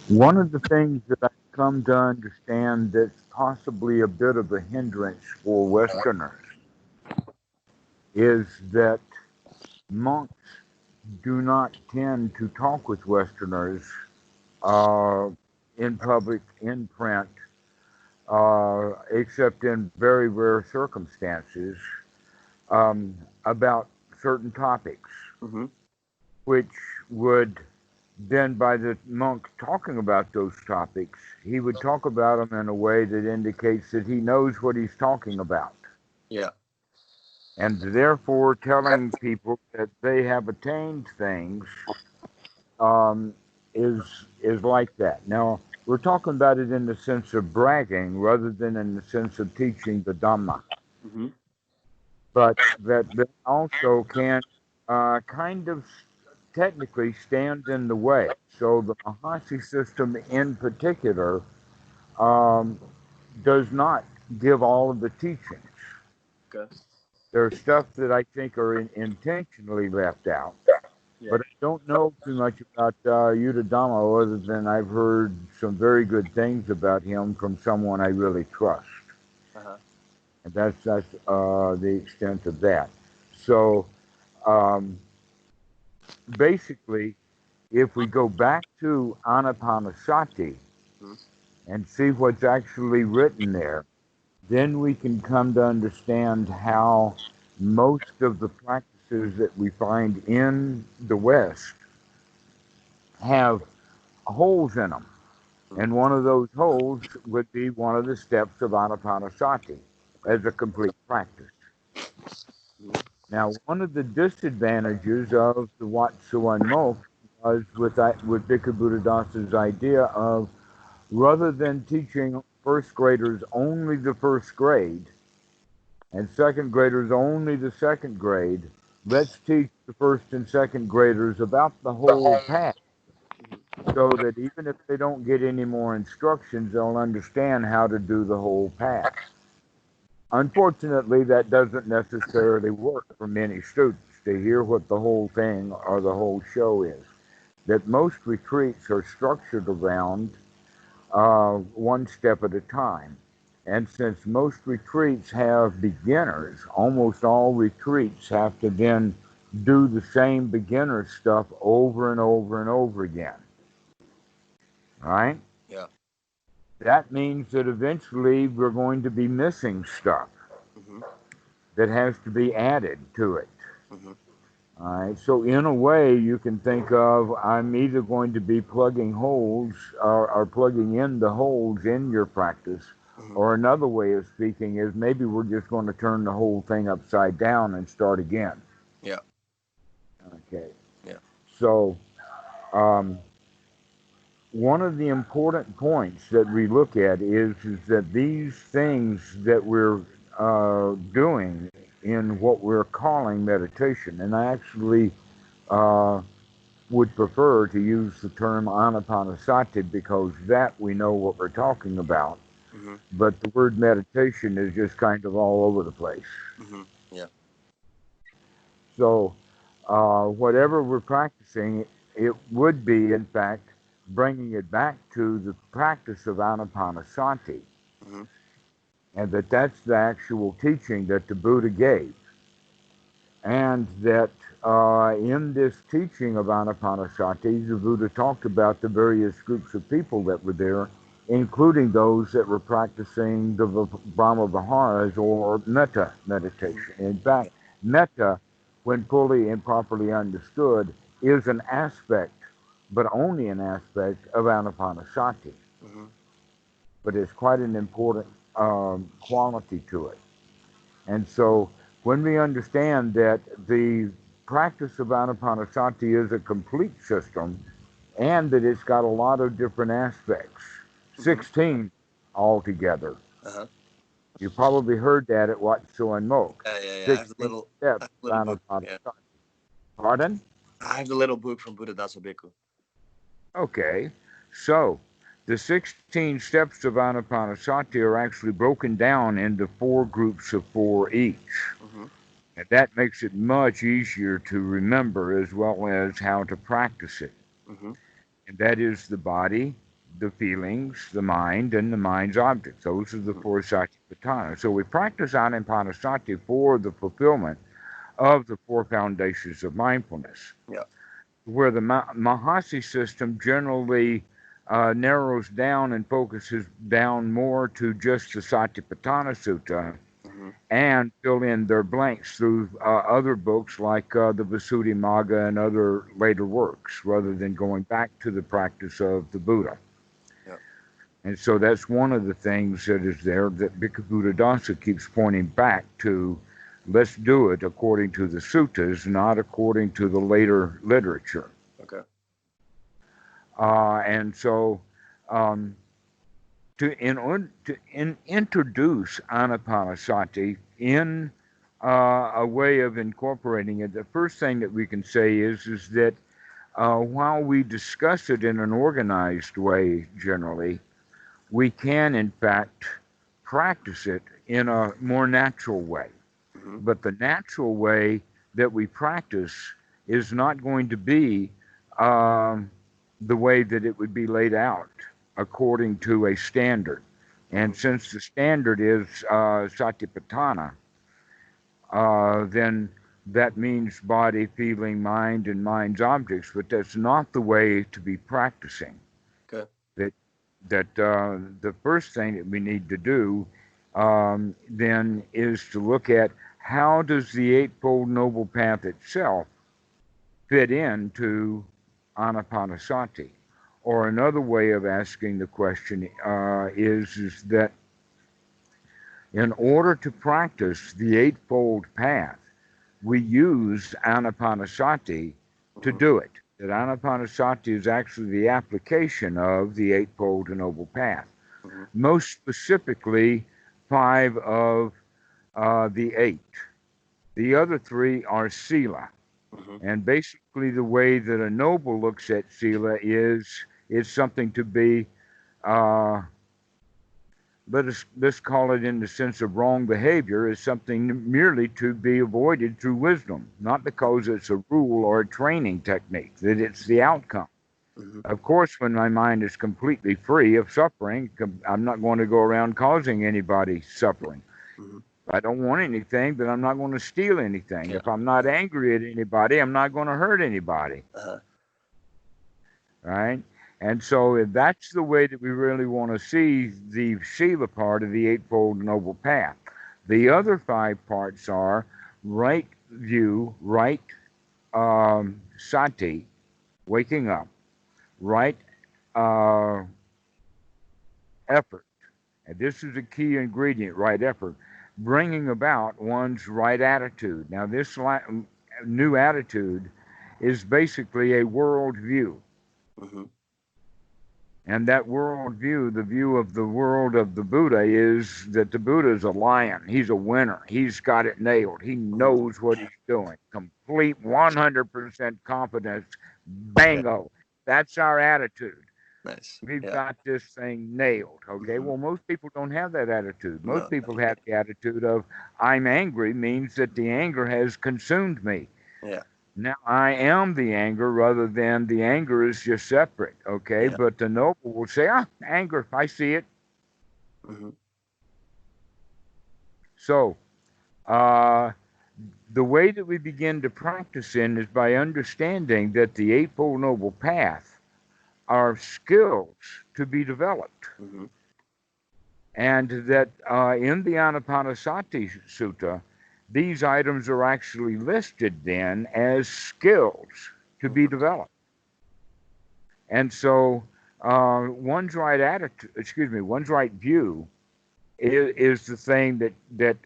One of the things that I've come to understand that's possibly a bit of a hindrance for Westerners is that monks do not tend to talk with Westerners uh, in public, in print, except in very rare circumstances, about certain topics, Mm-hmm. which would then, by the monk talking about those topics, he would talk about them in a way that indicates that he knows what he's talking about. Yeah. And therefore, telling people that they have attained things um, is like that. Now, we're talking about it in the sense of bragging rather than in the sense of teaching the Dhamma. Mm-hmm. But that also can kind of technically stand in the way. So the Mahasi system in particular um, does not give all of the teachings. Okay. There's stuff that I think are intentionally left out. Yeah. But I don't know too much about Yuta Dhamma other than I've heard some very good things about him from someone I really trust. Uh-huh. And that's the extent of that. So um, basically, if we go back to Anapanasati Mm-hmm. and see what's actually written there, then we can come to understand how most of the practices that we find in the West have holes in them. And one of those holes would be one of the steps of Anapanasati Okay. as a complete practice. Mm-hmm. Now, one of the disadvantages of the Wat Suan Mok was with Bhikkhu Buddhadasa's idea of rather than teaching first graders only the first grade and second graders only the second grade, let's teach the first and second graders about the whole path so that even if they don't get any more instructions, they'll understand how to do the whole path. Unfortunately, that doesn't necessarily work for many students to hear what the whole thing or the whole show is. That most retreats are structured around one step at a time. And since most retreats have beginners, almost all retreats have to then do the same beginner stuff over and over and over again. Right? Yeah. That means that eventually we're going to be missing stuff Mm-hmm. that has to be added to it. Mm-hmm. All right. So in a way, you can think of I'm either going to be plugging holes or plugging in the holes in your practice, Mm-hmm. or another way of speaking is maybe we're just going to turn the whole thing upside down and start again. Yeah. Okay. Yeah. So um, one of the important points that we look at is that these things that we're doing in what we're calling meditation, and I actually uh, would prefer to use the term anapanasati because that we know what we're talking about. Mm-hmm. But the word meditation is just kind of all over the place. Mm-hmm. Yeah. So, whatever we're practicing, it would be, in fact, bringing it back to the practice of anapanasati, Mm-hmm. and that's the actual teaching that the Buddha gave. And that in this teaching of Anapanasati, the Buddha talked about the various groups of people that were there, including those that were practicing the Brahma Viharas or metta Mm-hmm. meditation. In fact, metta, when fully and properly understood, is an aspect, but only an aspect of Anapanasati. Mm-hmm. But it's quite an important quality to it. And so when we understand that the practice of Anapanasati is a complete system and that it's got a lot of different aspects, Mm-hmm. 16 altogether. Uh-huh. You probably heard that at Wat Suan Mok. Yeah, yeah, yeah. 16 I steps have a of little book. Yeah. Anapanasati. Pardon? I have the little book from Buddha Dasa Bhikkhu. Okay. So the 16 steps of Anapanasati are actually broken down into four groups of four each. Mm-hmm. And that makes it much easier to remember as well as how to practice it. Mm-hmm. And that is the body, the feelings, the mind, and the mind's objects. Those are the four satipatthana. So we practice Anapanasati for the fulfillment of the four foundations of mindfulness, Yeah. where the Mahasi system generally narrows down and focuses down more to just the Satipatthana Sutta Mm-hmm. and fill in their blanks through other books like the Visuddhimagga and other later works, rather than going back to the practice of the Buddha. Yeah. And so that's one of the things that is there that Bhikkhu Buddhadasa keeps pointing back to. Let's do it according to the suttas, not according to the later literature. Okay. And so to introduce Anapanasati in a way of incorporating it, the first thing that we can say is that while we discuss it in an organized way generally, we can in fact practice it in a more natural way. Mm-hmm. But the natural way that we practice is not going to be the way that it would be laid out according to a standard. And since the standard is Satipatthana, then that means body, feeling, mind, and mind's objects, but that's not the way to be practicing. Okay. That the first thing that we need to do then is to look at how does the Eightfold Noble Path itself fit into Anapanasati? Or another way of asking the question is that in order to practice the Eightfold Path, we use Anapanasati to Mm-hmm. do it. That Anapanasati is actually the application of the Eightfold Noble Path. Mm-hmm. Most specifically, 5 of the 8. The other 3 are Sila. Mm-hmm. And basically, the way that a noble looks at Sila is something to be, let's call it in the sense of wrong behavior, is something merely to be avoided through wisdom, not because it's a rule or a training technique, that it's the outcome. Mm-hmm. Of course, when my mind is completely free of suffering, I'm not going to go around causing anybody suffering. Mm-hmm. If I don't want anything, then I'm not going to steal anything. Yeah. If I'm not angry at anybody, I'm not going to hurt anybody. Uh-huh. Right? And so if that's the way that we really want to see the Sila part of the Eightfold Noble Path. The other 5 parts are right view, right sati, waking up, right effort. And this is a key ingredient, right effort, bringing about one's right attitude. Now, this new attitude is basically a world view. Mm-hmm. And that world view, the view of the world of the Buddha, is that the Buddha is a lion. He's a winner. He's got it nailed. He knows what he's doing. Complete 100% confidence. Bango. That's our attitude. Nice. We've Yeah. got this thing nailed. Okay. Mm-hmm. Well, most people don't have that attitude. No. Most people have the attitude of I'm angry means that the anger has consumed me. Yeah. Now I am the anger rather than the anger is just separate. Okay. Yeah. But the noble will say, anger, I see it. Mm-hmm. So the way that we begin to practice in is by understanding that the Eightfold Noble Path are skills to be developed. Mm-hmm. And that in the Anapanasati Sutta, these items are actually listed then as skills to be developed. And so one's right attitude, one's right view is the thing that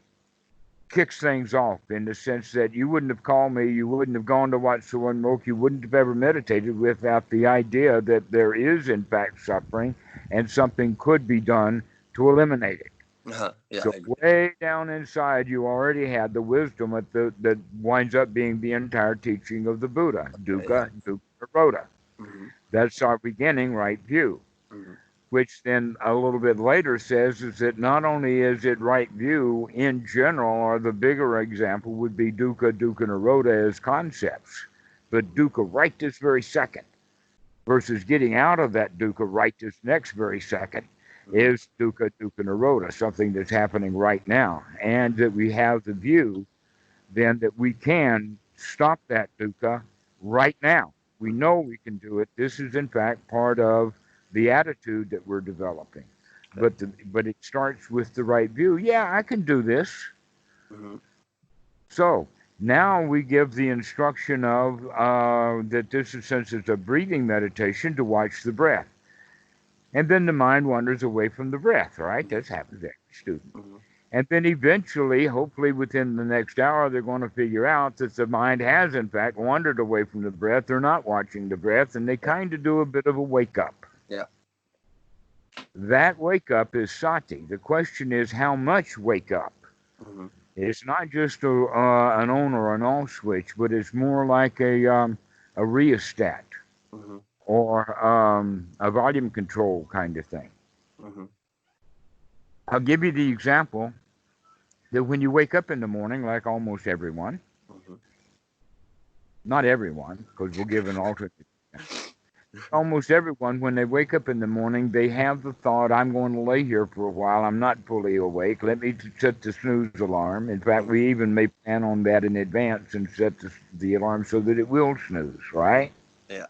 kicks things off, in the sense that you wouldn't have called me, you wouldn't have gone to watch Someone Moke, you wouldn't have ever meditated without the idea that there is in fact suffering and something could be done to eliminate it. Uh-huh. Yeah, So way down inside, you already had the wisdom that winds up being the entire teaching of the Buddha, dukkha, dukkha nirodha. Mm-hmm. That's our beginning right view. Mm-hmm. Which then a little bit later says is that not only is it right view in general, or the bigger example would be dukkha, dukkha nirodha as concepts, but dukkha right this very second. versus getting out of that dukkha right this next very second is dukkha, dukkha nirodha, something that's happening right now. And that we have the view then that we can stop that dukkha right now. We know we can do it. This is, in fact, part of the attitude that we're developing. But it starts with the right view. Yeah, I can do this. So now we give the instruction of that this, in a sense, is a breathing meditation to watch the breath. And then the mind wanders away from the breath, right? That happens to every student. And then eventually, hopefully within the next hour, they're going to figure out that the mind has, in fact, wandered away from the breath. They're not watching the breath, and they kind of do a bit of a wake-up. Yeah. That wake-up is sati. The question is, how much wake-up? It's not just an on or an off switch, but it's more like a rheostat or a volume control kind of thing. I'll give you the example that when you wake up in the morning, like almost everyone, not everyone, because we'll give an alternate example. Almost everyone, when they wake up in the morning, they have the thought, I'm going to lay here for a while. I'm not fully awake. Let me set the snooze alarm. In fact, we even may plan on that in advance and set the alarm so that it will snooze, right? Yeah.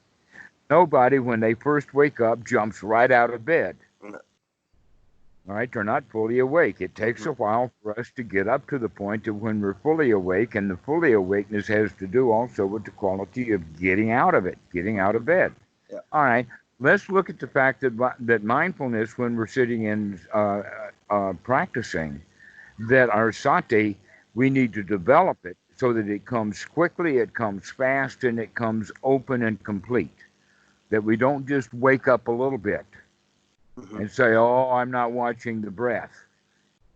Nobody, when they first wake up, jumps right out of bed. All right, they're not fully awake. It takes a while for us to get up to the point of when we're fully awake, and the fully awakeness has to do also with the quality of getting out of it, getting out of bed. Yeah. All right, let's look at the fact that mindfulness, when we're sitting in practicing, that our sati, we need to develop it so that it comes quickly, it comes fast, and it comes open and complete. That we don't just wake up a little bit and say, oh, I'm not watching the breath.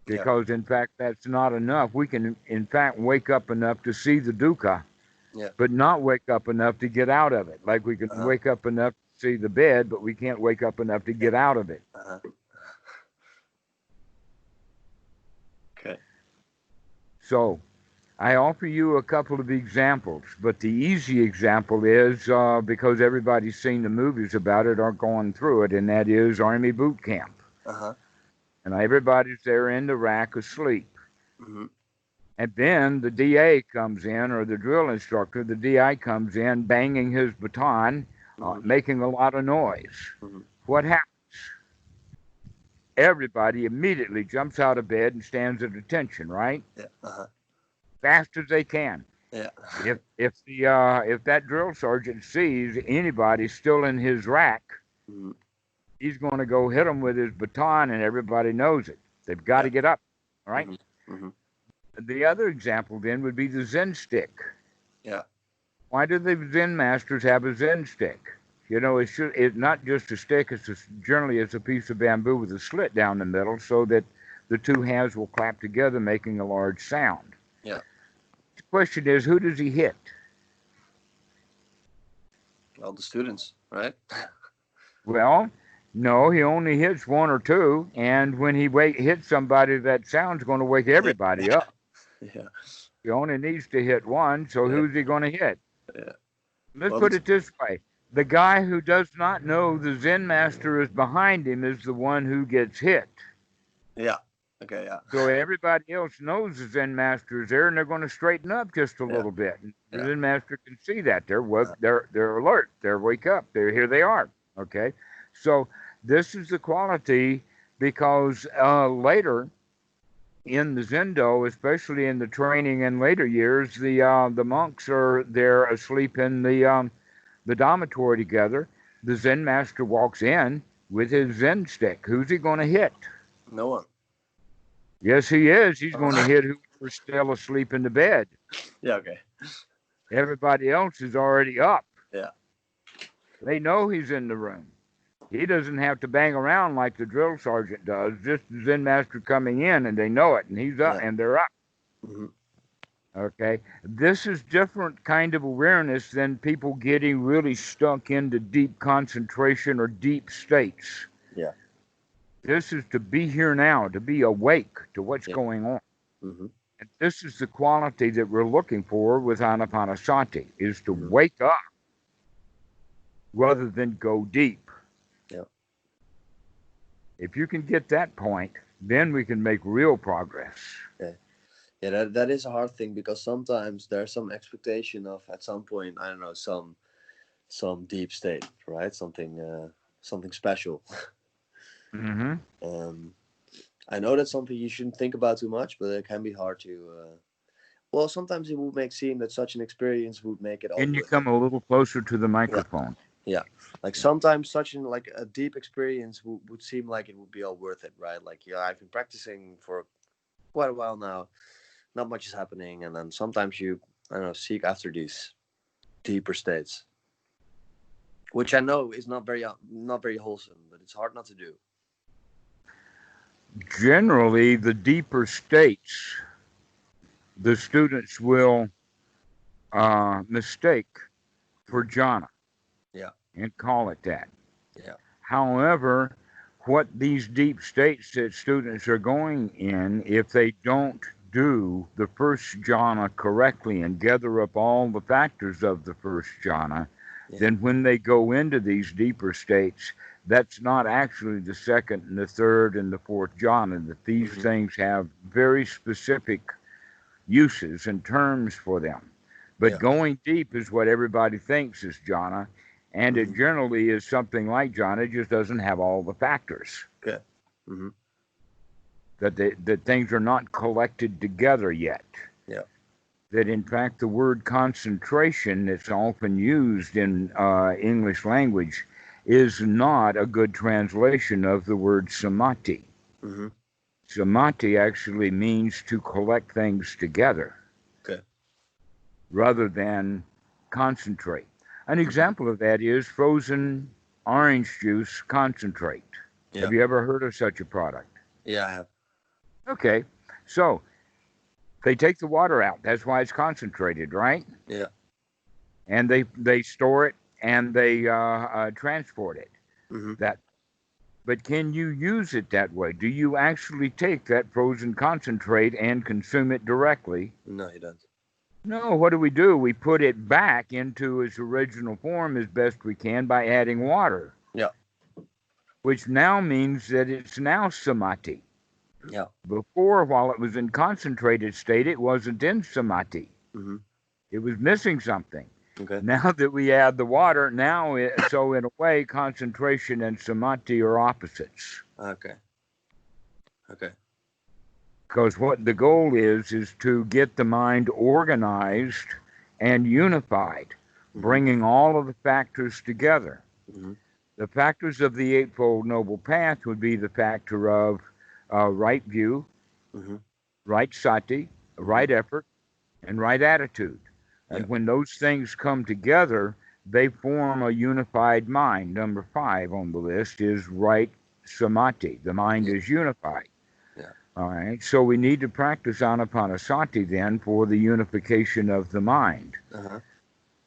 Because, in fact, that's not enough. We can, in fact, wake up enough to see the dukkha, but not wake up enough to get out of it. Like we can wake up enough to see the bed, but we can't wake up enough to get out of it. Okay. So I offer you a couple of examples, but the easy example is, because everybody's seen the movies about it or gone through it, and that is Army boot camp. And everybody's there in the rack asleep. And then the DA comes in, or the drill instructor, the DI comes in, banging his baton, making a lot of noise. What happens? Everybody immediately jumps out of bed and stands at attention, right? Fast as they can. If that drill sergeant sees anybody still in his rack, he's going to go hit them with his baton, and everybody knows it. They've got to get up, all right? The other example then would be the Zen stick. Why do the Zen masters have a Zen stick? You know, it's not just a stick. Generally, it's a piece of bamboo with a slit down the middle so that the two hands will clap together, making a large sound. The question is, who does he hit? All the students, right? Well, no, he only hits one or two, and when he hits somebody, that sound's going to wake everybody up. He only needs to hit one, so who's he going to hit? Let's put it this way. The guy who does not know the Zen master is behind him is the one who gets hit. So everybody else knows the Zen master is there, and they're going to straighten up just a little bit. And the Zen master can see that. They're alert. They're wake up. Here they are. Okay? So this is the quality, because later in the Zendo, especially in the training in later years, the monks are there asleep in the dormitory together. The Zen master walks in with his Zen stick. Who's he going to hit? No one. Yes, he is. He's going to hit whoever's still asleep in the bed. Everybody else is already up. They know he's in the room. He doesn't have to bang around like the drill sergeant does. Just the Zen master coming in, and they know it, and he's up, and they're up. Okay? This is different kind of awareness than people getting really stuck into deep concentration or deep states. This is to be here now, to be awake to what's going on. And this is the quality that we're looking for with Anapanasati, is to wake up. rather than go deep. Yeah. If you can get that point, then we can make real progress. Yeah. Yeah, that is a hard thing, because sometimes there's some expectation of, at some point, I don't know, some deep state, right? Something special. Hmm. Um, I know that's something you shouldn't think about too much, but it can be hard to. Well, sometimes it would make seem that such an experience would make it all Can you worth it. come a little closer to the Yeah, microphone? yeah. Like sometimes such an like a deep experience would seem like it would be all worth it, right? Like, yeah, I've been practicing for quite a while now. Not much is happening, and then sometimes you, I don't know, seek after these deeper states, which I know is not very wholesome, but it's hard not to do. Generally, the deeper states, the students will mistake for Hmm. jhana Yeah, and call it that. yeah. However, what these deep states that students are going in, if they don't do the first jhana correctly and gather up all the factors of the first jhana, Yeah. then when they go into these deeper states, that's not actually the second and the third and the fourth jhana, that these Hmm. things have very specific uses and terms for them. But Yeah. going deep is what everybody thinks is jhana, and it Hmm. generally is something like jhana, it just doesn't have all the factors. Okay. Hmm. That things are not collected together yet. Yeah. That in fact the word concentration that's often used in English language is not a good translation of the word samadhi. Hmm. Samadhi actually means to collect things together Okay. rather than concentrate. An Hmm. example of that is frozen orange juice concentrate. Yeah. Have you ever heard of such a product? Yeah, I have. Okay, so they take the water out. That's why it's concentrated, right? Yeah. And they store it and they transport it. Hmm. That, but can you use it that way? Do you actually take that frozen concentrate and consume it directly? No, you don't. No, what do? We put it back into its original form as best we can by adding water, Yeah. which now means that it's now samadhi. Yeah. Before, while it was in concentrated state, it wasn't in samadhi. Hmm. It was missing something. Okay. Now that we add the water, so in a way, concentration and samadhi are opposites. Okay. Okay. Because what the goal is to get the mind organized and unified, Hmm. bringing all of the factors together. Hmm. The factors of the Eightfold Noble Path would be the factor of right view, Hmm. right sati, Hmm. right effort, and right attitude. Yeah. And when those things come together, they form a unified mind. Number 5 on the list is right samadhi. The mind Yeah. is unified. Yeah. All right. So we need to practice Anapanasati then for the unification of the mind. Uh-huh.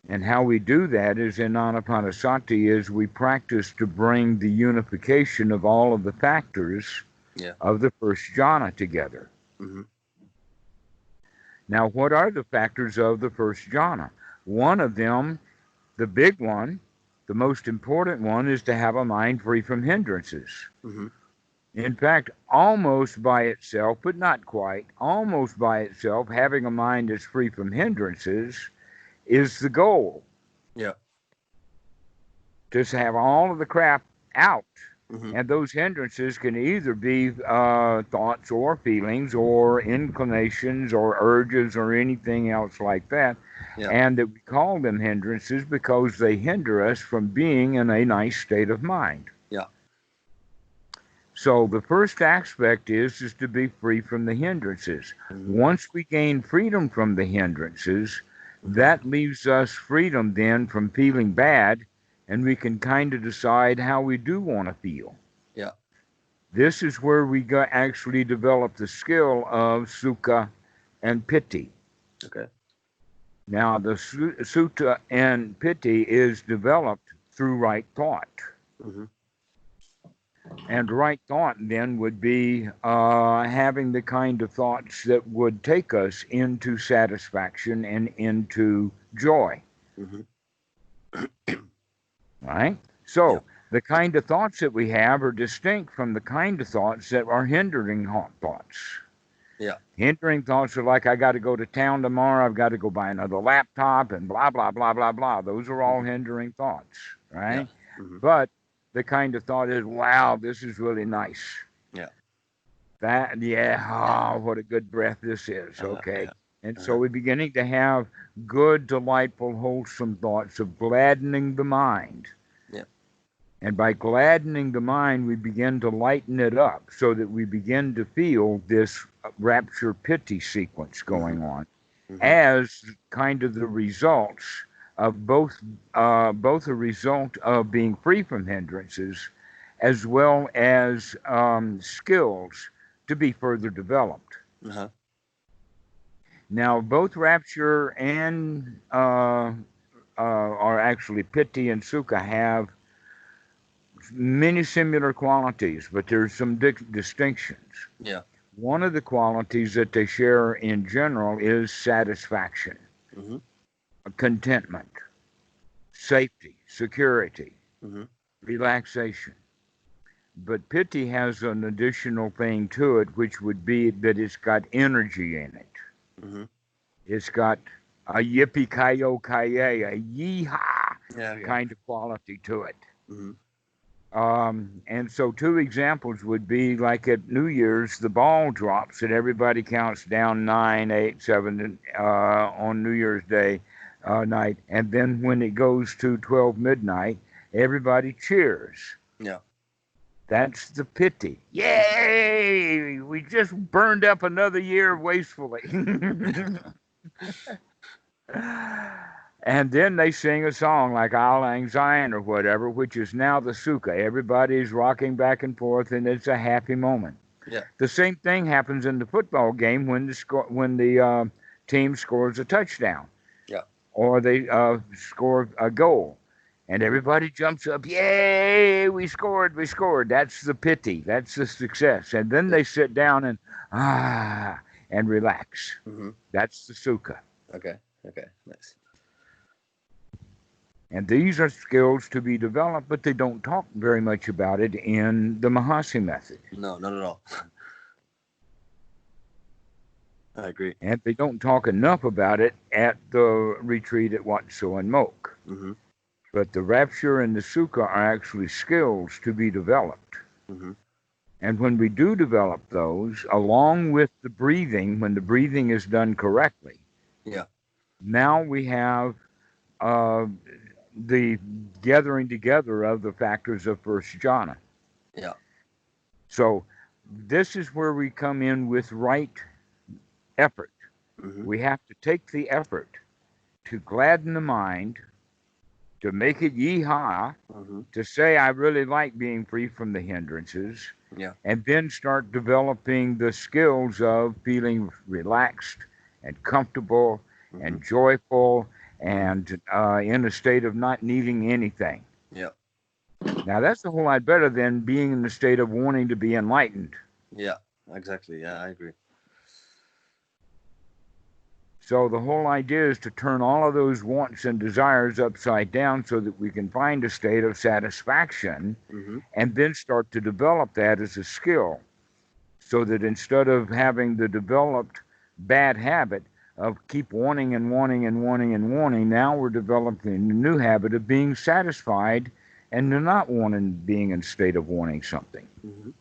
And how we do that is in Anapanasati is we practice to bring the unification of all of the factors Yeah. of the first jhana together. Hmm. Now, what are the factors of the first jhana? One of them, the big one, the most important one, is to have a mind free from hindrances. Hmm. In fact, almost by itself, but not quite, almost by itself, having a mind that's free from hindrances is the goal. Yeah. Just have all of the crap out. Hmm. And those hindrances can either be thoughts or feelings or inclinations or urges or anything else like that. Yeah. And that we call them hindrances because they hinder us from being in a nice state of mind. Yeah. So the first aspect is to be free from the hindrances. Hmm. Once we gain freedom from the hindrances, Hmm. that leaves us freedom then from feeling bad, and we can kind of decide how we do want to feel. Yeah. This is where we actually develop the skill of sukha and piti. Okay. Now, the sukha and piti is developed through right thought. Hmm. And right thought then would be having the kind of thoughts that would take us into satisfaction and into joy. Hmm. right? Yeah. So the kind of thoughts that we have are distinct from the kind of thoughts that are hindering thoughts. Yeah. Hindering thoughts are like, I got to go to town tomorrow, I've got to go buy another laptop, and blah, blah, blah, blah, blah. Those are all Hmm. hindering thoughts, Yeah. right? Hmm. But the kind of thought is, wow, this is really nice. Yeah. That, yeah, oh, what a good breath this is. Okay. Yeah. And so Uh-huh. we're beginning to have good, delightful, wholesome thoughts of gladdening the mind. Yeah. And by gladdening the mind, we begin to lighten it up so that we begin to feel this rapture pity sequence Hmm. going on Hmm. as kind of the results of both a result of being free from hindrances as well as skills to be further developed. Uh-huh. Now, both rapture and are actually piti and sukha have many similar qualities, but there's some distinctions. Yeah. One of the qualities that they share in general is satisfaction, Hmm. contentment, safety, security, Hmm. relaxation. But piti has an additional thing to it, which would be that it's got energy in it. Hmm. It's got a yippee ki a yeehaw Yeah. Yeah. kind of quality to it. Hmm. And so, two examples would be like at New Year's, the ball drops and everybody counts down 9, 8, 7 on New Year's Day night. And then when it goes to 12 midnight, everybody cheers. Yeah. That's the pity. Yay! We just burned up another year wastefully. And then they sing a song like Auld Lang Syne or whatever, which is now the sukha. Everybody's rocking back and forth, and it's a happy moment. Yeah. The same thing happens in the football game when the team scores a touchdown Yeah. or they score a goal, and everybody jumps up. Yay! We scored! We scored! That's the pity. That's the success. And then Yeah. they sit down and and relax. Hmm. That's the sukha. Okay. Okay. Nice. And these are skills to be developed, but they don't talk very much about it in the Mahasi method. No, not at all. I agree. And they don't talk enough about it at the retreat at Watso and Mok. Hmm. But the rapture and the sukha are actually skills to be developed. Hmm. And when we do develop those, along with the breathing, when the breathing is done correctly, Yeah. now we have uh, the gathering together of the factors of first jhana. Yeah. So this is where we come in with right effort. Hmm. We have to take the effort to gladden the mind, to make it yeehaw, Hmm. to say, I really like being free from the hindrances, Yeah. and then start developing the skills of feeling relaxed and comfortable Hmm. and joyful Hmm. and in a state of not needing anything. Yeah. Now, that's a whole lot better than being in the state of wanting to be enlightened. Yeah. Exactly. Yeah, I agree. So the whole idea is to turn all of those wants and desires upside down so that we can find a state of satisfaction Hmm. and then start to develop that as a skill. So that instead of having the developed bad habit of keep wanting and wanting and wanting and wanting, now we're developing a new habit of being satisfied and not wanting being in a state of wanting something. Hmm.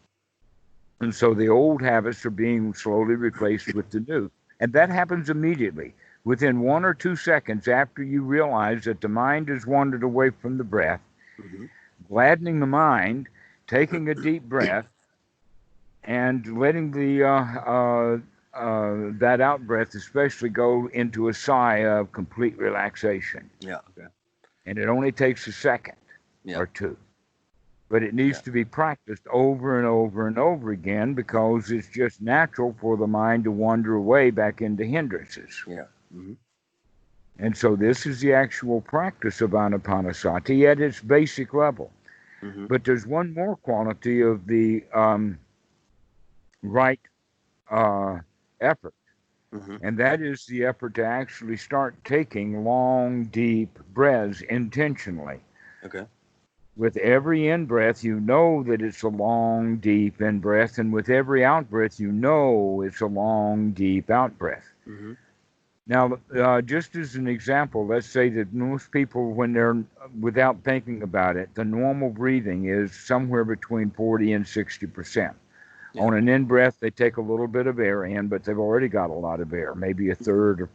And so the old habits are being slowly replaced with the new. And that happens immediately. Within 1 or 2 seconds after you realize that the mind has wandered away from the breath, Hmm. gladdening the mind, taking a deep breath, and letting the that out breath especially go into a sigh of complete relaxation. Yeah. Okay. And it only takes a second Yeah. or two. But it needs Yeah. to be practiced over and over and over again because it's just natural for the mind to wander away back into hindrances. Yeah. Hmm. And so this is the actual practice of Anapanasati at its basic level. Hmm. But there's one more quality of the right effort, Hmm. and that is the effort to actually start taking long, deep breaths intentionally. Okay. with every in-breath, you know that it's a long, deep in-breath, and with every out-breath, you know it's a long, deep out-breath. Mm-hmm. Now, just as an example, let's say that most people, when they're without thinking about it, the normal breathing is somewhere between 40 and 60%. Yeah. On an in-breath, they take a little bit of air in, but they've already got a lot of air, maybe a third or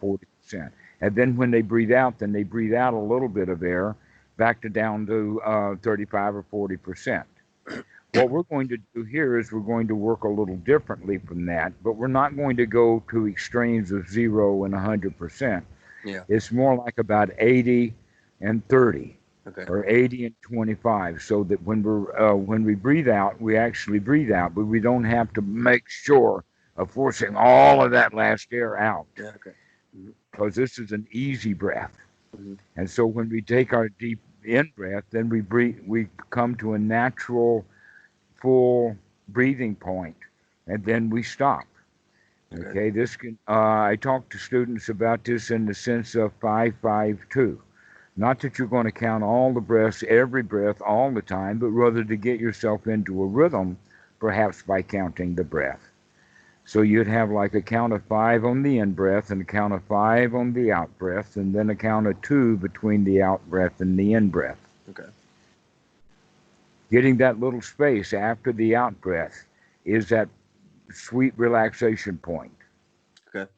40%. And then when they breathe out, then they breathe out a little bit of air, back to down to 35 or 40%. What we're going to do here is we're going to work a little differently from that, but we're not going to go to extremes of 0 and 100%. Yeah. It's more like about 80 and 30 Okay. or 80 and 25, so that when we breathe out, we actually breathe out, but we don't have to make sure of forcing all of that last air out, Yeah. Okay. Mm-hmm. because this is an easy breath. Mm-hmm. And so when we take our deep in breath, then we come to a natural full breathing point, and then we stop. Okay. Okay, this can I talk to students about this in the sense of 5-5-2. Not that you're going to count all the breaths, every breath, all the time, but rather to get yourself into a rhythm, perhaps by counting the breath. So you'd have like a count of 5 on the in breath and a count of 5 on the out breath, and then a count of 2 between the out breath and the in breath. Okay. Getting that little space after the out breath is that sweet relaxation point. Okay.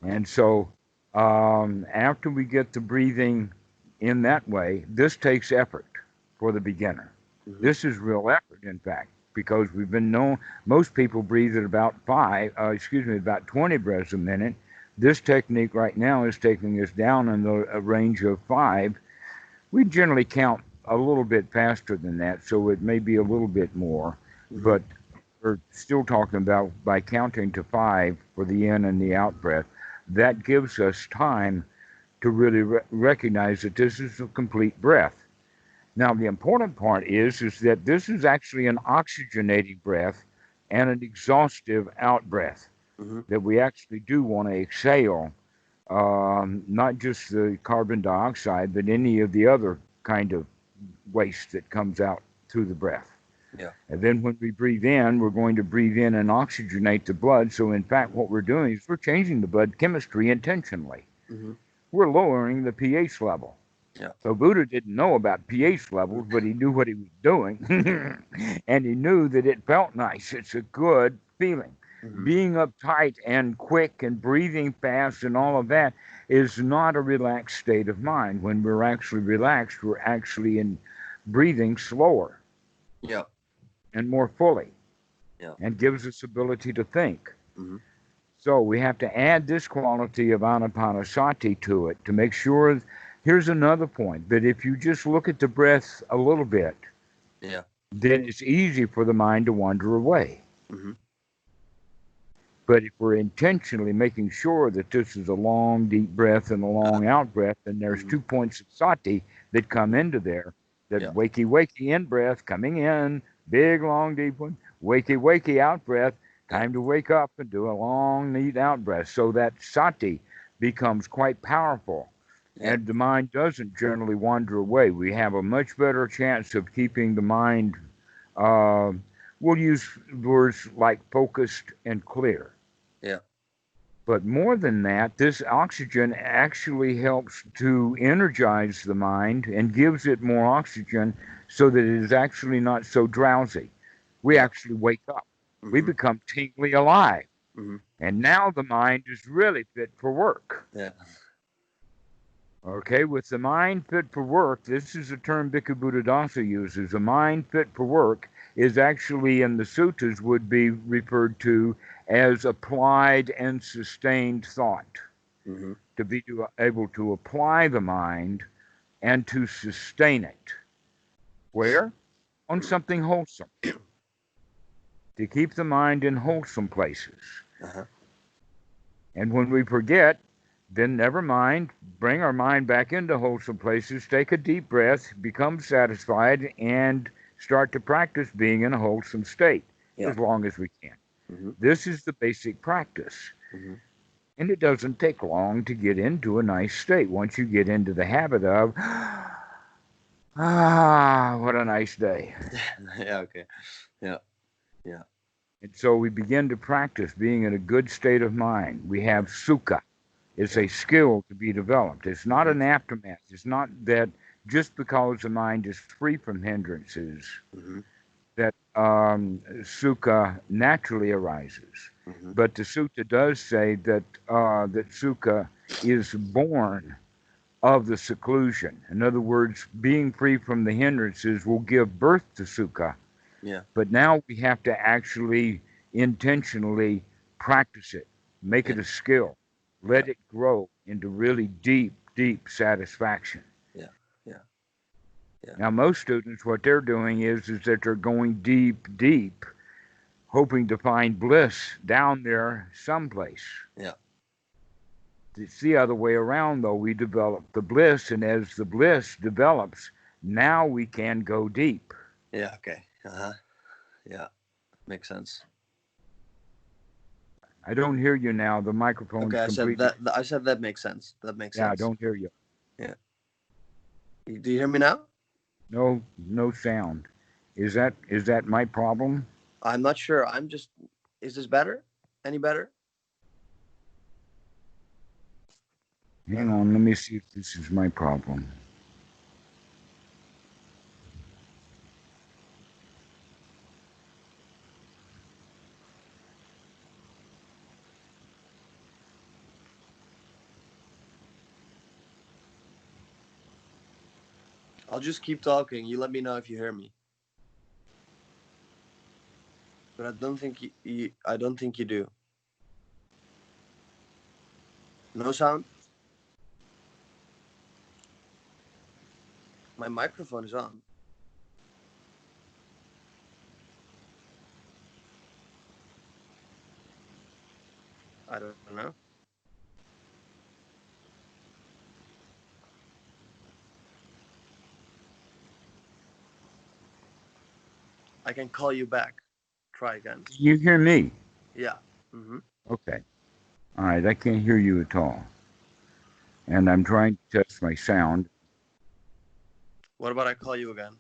And so after we get the breathing in that way, this takes effort for the beginner. Mm-hmm. This is real effort, in fact, because we've been known, most people breathe at about about 20 breaths a minute. This technique right now is taking us down in the range of 5. We generally count a little bit faster than that, so it may be a little bit more, Mm-hmm. but we're still talking about by counting to 5 for the in and the out breath. That gives us time to really recognize that this is a complete breath. Now, the important part is that this is actually an oxygenating breath and an exhaustive out breath, Mm-hmm. that we actually do want to exhale not just the carbon dioxide, but any of the other kind of waste that comes out through the breath. Yeah. And then when we breathe in, we're going to breathe in and oxygenate the blood. So in fact, what we're doing is we're changing the blood chemistry intentionally. Mm-hmm. We're lowering the pH level. Yeah. So Buddha didn't know about pH levels, but he knew what he was doing. And he knew that it felt nice. It's a good feeling. Mm-hmm. Being uptight and quick and breathing fast and all of that is not a relaxed state of mind. When we're actually relaxed, we're actually in breathing slower Yeah. and more fully, Yeah. and gives us ability to think. Mm-hmm. So we have to add this quality of Anapanasati to it to make sure. Here's another point, that if you just look at the breath a little bit, Yeah. then it's easy for the mind to wander away. Mm-hmm. But if we're intentionally making sure that this is a long, deep breath and a long out breath, then there's Mm-hmm. 2 points of sati that come into there. That Yeah. wakey, wakey in breath, coming in, big, long, deep one. Wakey, wakey out breath, time to wake up and do a long, neat out breath. So that sati becomes quite powerful. Yeah. And the mind doesn't generally wander away. We have a much better chance of keeping the mind, we'll use words like focused and clear. Yeah. But more than that, this oxygen actually helps to energize the mind and gives it more oxygen so that it is actually not so drowsy. We Yeah. actually wake up. We Mm-hmm. become tingly alive. Mm-hmm. And now the mind is really fit for work. Yeah. Okay, with the mind fit for work, this is a term Bhikkhu Buddhadasa uses. A mind fit for work is actually in the suttas would be referred to as applied and sustained thought. Mm-hmm. To be able to apply the mind and to sustain it. Where? On something wholesome. To keep the mind in wholesome places. Uh-huh. And when we forget, then never mind, bring our mind back into wholesome places, take a deep breath, become satisfied, and start to practice being in a wholesome state Yeah. as long as we can. Mm-hmm. This is the basic practice. Mm-hmm. And it doesn't take long to get into a nice state. Once you get into the habit of, Ah, what a nice day. Yeah. Okay. Yeah. Yeah. And so we begin to practice being in a good state of mind. We have Yeah. sukha. It's Yeah. a skill to be developed. It's not Mhm. an aftermath. It's not that just because the mind is free from hindrances Mhm. that sukha naturally arises. Mhm. But the sutta does say that sukha is born of the seclusion. In other words, being free from the hindrances will give birth to sukha. Yeah. But now we have to actually intentionally practice it, make Yeah. it a skill, Yeah. let it grow into really deep, deep satisfaction. Yeah. Yeah. Yeah. Now, most students, what they're doing is that they're going deep, deep, hoping to find bliss down there someplace. Yeah. It's the other way around, though. We develop the bliss, and as the bliss develops, now we can go deep. Yeah. Okay. Uh-huh. Yeah. Makes sense. I don't hear you now. The Okay, microphone's I said completely. that. I said that makes sense. That makes Yeah, I sense. don't hear you. Yeah. Do you hear me now? No, no sound. Is that my problem? I'm not sure. I'm just. Is this better? Any better? Hang on, let me see if this is my problem. I'll just keep talking. You let me know if you hear me. But I don't think I don't think you do. No sound. My microphone is on. I don't know. I can call you back. Try again. Can you hear me? Yeah. Mm-hmm. Okay. All right, I can't hear you at all. And I'm trying to test my sound. What about I call you again?